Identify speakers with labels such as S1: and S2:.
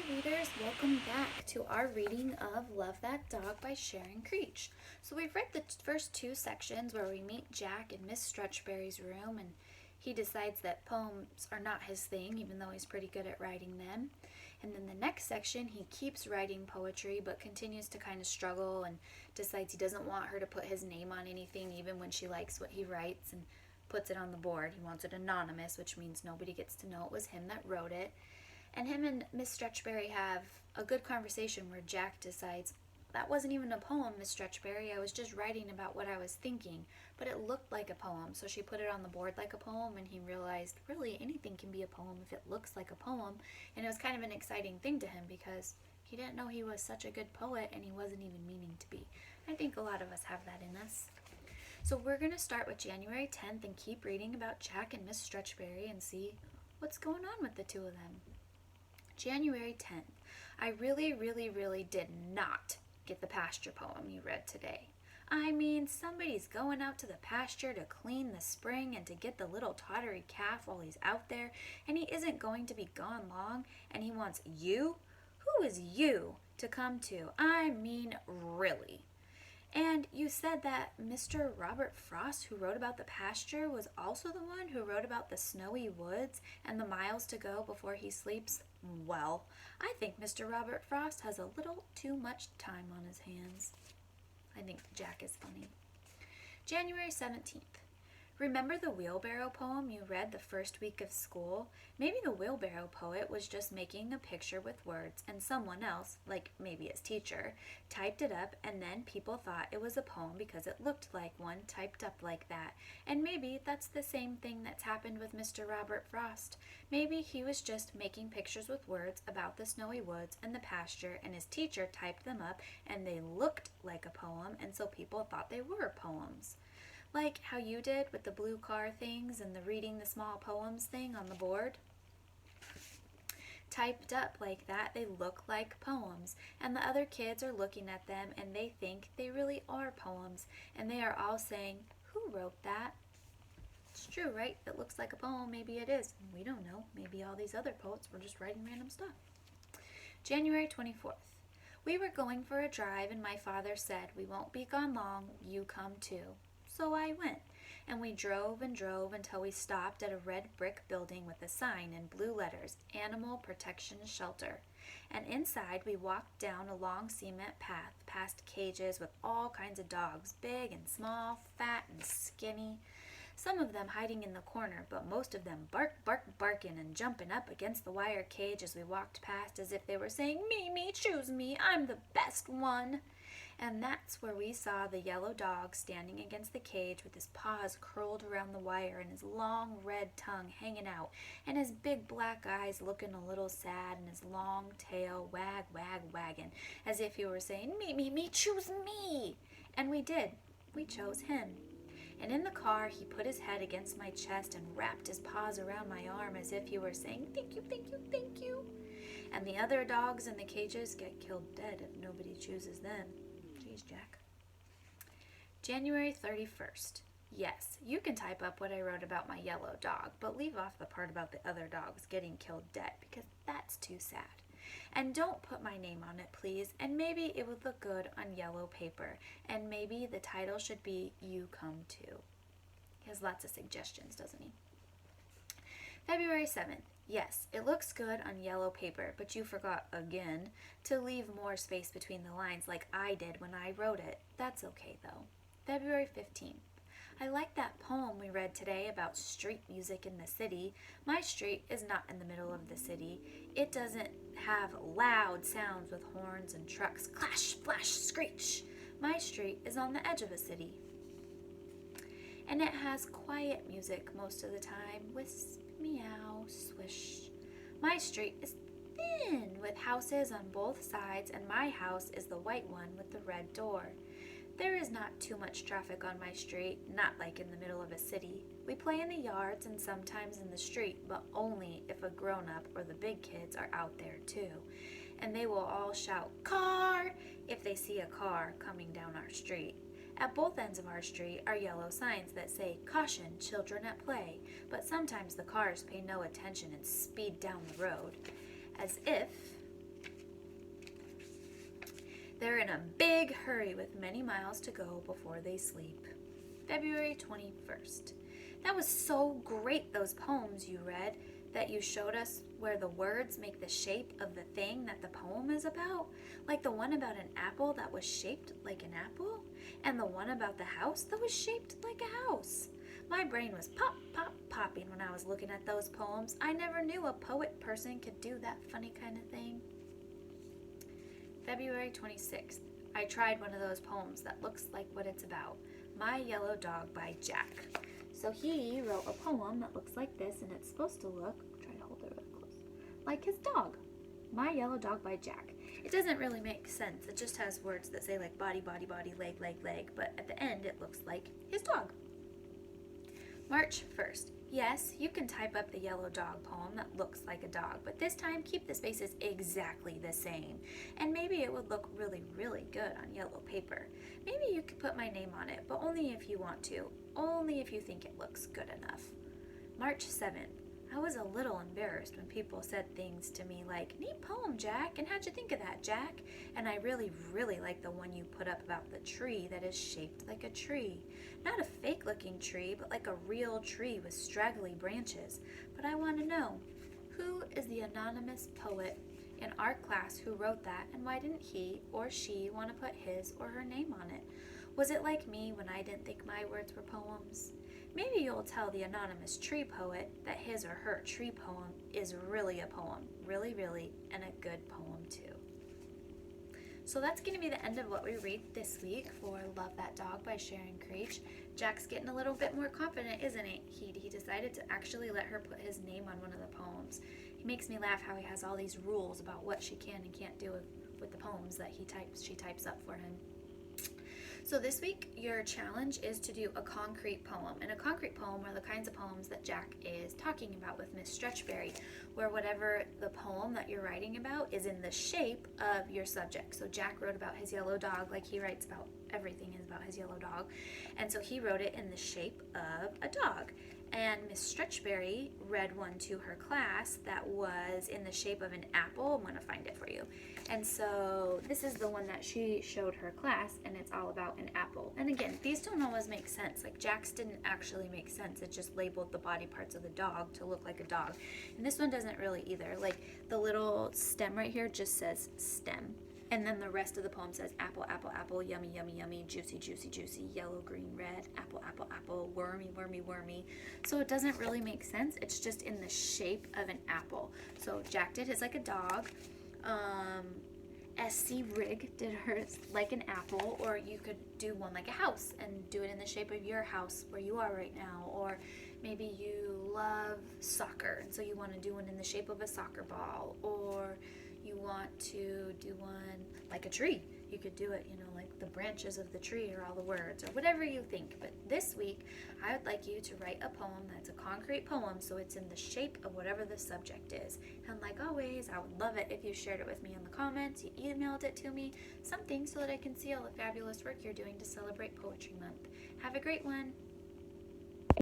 S1: readers, welcome back to our reading of Love That Dog by Sharon Creech. So we've read the first two sections where we meet Jack in Miss Stretchberry's room, and he decides that poems are not his thing, even though he's pretty good at writing them. And then the next section, he keeps writing poetry but continues to kind of struggle and decides he doesn't want her to put his name on anything, even when she likes what he writes, and puts it on the board. He wants it anonymous, which means nobody gets to know it was him that wrote it. And him and Miss Stretchberry have a good conversation where Jack decides, that wasn't even a poem, Miss Stretchberry. I was just writing about what I was thinking, but it looked like a poem. So she put it on the board like a poem, and he realized, really, anything can be a poem if it looks like a poem. And it was kind of an exciting thing to him because he didn't know he was such a good poet, and he wasn't even meaning to be. I think a lot of us have that in us. So we're going to start with January 10th and keep reading about Jack and Miss Stretchberry and see what's going on with the two of them. January 10th. I really did not get the pasture poem you read today. I mean, somebody's going out to the pasture to clean the spring and to get the little tottery calf while he's out there, and he isn't going to be gone long, and he wants you? Who is you to come to? I mean, really. And you said that Mr. Robert Frost, who wrote about the pasture, was also the one who wrote about the snowy woods and the miles to go before he sleeps? Well, I think Mr. Robert Frost has a little too much time on his hands. I think Jack is funny. January 17th. Remember the wheelbarrow poem you read the first week of school? Maybe the wheelbarrow poet was just making a picture with words, and someone else, like maybe his teacher, typed it up, and then people thought it was a poem because it looked like one typed up like that. And maybe that's the same thing that's happened with Mr. Robert Frost. Maybe he was just making pictures with words about the snowy woods and the pasture, and his teacher typed them up, and they looked like a poem, and so people thought they were poems. Like how you did with the blue car things and the reading the small poems thing on the board. Typed up like that, they look like poems, and the other kids are looking at them and they think they really are poems, and they are all saying, who wrote that? It's true, right? If it looks like a poem, maybe it is. We don't know. Maybe all these other poets were just writing random stuff. January 24th. We were going for a drive and my father said, we won't be gone long, you come too. So I went, and we drove and drove until we stopped at a red brick building with a sign in blue letters, Animal Protection Shelter. And inside we walked down a long cement path past cages with all kinds of dogs, big and small, fat and skinny. Some of them hiding in the corner, but most of them barking and jumping up against the wire cage as we walked past as if they were saying, me, choose me, I'm the best one. And that's where we saw the yellow dog standing against the cage with his paws curled around the wire and his long red tongue hanging out and his big black eyes looking a little sad and his long tail wagging as if he were saying, me, choose me. And we did. We chose him. And in the car, he put his head against my chest and wrapped his paws around my arm as if he were saying, thank you. And the other dogs in the cages get killed dead if nobody chooses them. Jeez, Jack. January 31st. Yes, you can type up what I wrote about my yellow dog, but leave off the part about the other dogs getting killed dead because that's too sad. And don't put my name on it, please, and maybe it would look good on yellow paper, and maybe the title should be You Come Too. He has lots of suggestions, doesn't he? February 7th. Yes, it looks good on yellow paper, but you forgot again to leave more space between the lines like I did when I wrote it. That's okay, though. February 15th. I like that poem we read today about street music in the city. My street is not in the middle of the city. It doesn't have loud sounds with horns and trucks. Clash, flash, screech. My street is on the edge of a city. And it has quiet music most of the time. Wisp, meow, swish. My street is thin with houses on both sides, and my house is the white one with the red door. There is not too much traffic on my street, not like in the middle of a city. We play in the yards and sometimes in the street, but only if a grown-up or the big kids are out there too. And they will all shout, car, if they see a car coming down our street. At both ends of our street are yellow signs that say, caution, children at play, but sometimes the cars pay no attention and speed down the road, as if They're in a big hurry with many miles to go before they sleep. February 21st. That was so great, those poems you read, that you showed us where the words make the shape of the thing that the poem is about. Like the one about an apple that was shaped like an apple, and the one about the house that was shaped like a house. My brain was popping when I was looking at those poems. I never knew a poet person could do that funny kind of thing. February 26th. I tried one of those poems that looks like what it's about. My Yellow Dog by Jack. So he wrote a poem that looks like this, and it's supposed to look, try to hold it really close, like his dog. My Yellow Dog by Jack. It doesn't really make sense. It just has words that say like body, body, body, leg, leg, leg, but at the end it looks like his dog. March 1st. Yes, you can type up the Yellow Dog poem that looks like a dog, but this time keep the spaces exactly the same. And maybe it would look really, really good on yellow paper. Maybe you could put my name on it, but only if you want to. Only if you think it looks good enough. March 7th. I was a little embarrassed when people said things to me like, "Neat poem, Jack, and how'd you think of that, Jack?" And I really, really like the one you put up about the tree that is shaped like a tree. Not a fake-looking tree, but like a real tree with straggly branches. But I want to know, who is the anonymous poet in our class who wrote that, and why didn't he or she want to put his or her name on it? Was it like me when I didn't think my words were poems? Maybe you'll tell the anonymous tree poet that his or her tree poem is really a poem, really, really, and a good poem too. So that's going to be the end of what we read this week for Love That Dog by Sharon Creech. Jack's getting a little bit more confident, isn't he? He decided to actually let her put his name on one of the poems. He makes me laugh how he has all these rules about what she can and can't do with the poems that she types up for him. So this week, your challenge is to do a concrete poem. And a concrete poem are the kinds of poems that Jack is talking about with Miss Stretchberry, where whatever the poem that you're writing about is in the shape of your subject. So Jack wrote about his yellow dog, like he writes about everything is about his yellow dog. And so he wrote it in the shape of a dog. And Miss Stretchberry read one to her class that was in the shape of an apple. I'm going to find it for you. And so this is the one that she showed her class, and it's all about an apple. And again, these don't always make sense. Like Jack's didn't actually make sense. It just labeled the body parts of the dog to look like a dog. And this one doesn't really either. Like the little stem right here just says stem. And then the rest of the poem says apple, apple, apple, yummy, yummy, yummy, juicy, juicy, juicy, yellow, green, red, apple, apple, apple, wormy, wormy, wormy. So it doesn't really make sense. It's just in the shape of an apple. So Jack did his like a dog. SC Rig did hers like an apple, or you could do one like a house and do it in the shape of your house where you are right now. Or maybe you love soccer, and so you want to do one in the shape of a soccer ball, or you want to do one like a tree. You could do it, like the branches of the tree are all the words, or whatever you think. But this week, I would like you to write a poem that's a concrete poem, so it's in the shape of whatever the subject is. And like always, I would love it if you shared it with me in the comments, you emailed it to me, something so that I can see all the fabulous work you're doing to celebrate Poetry Month. Have a great one.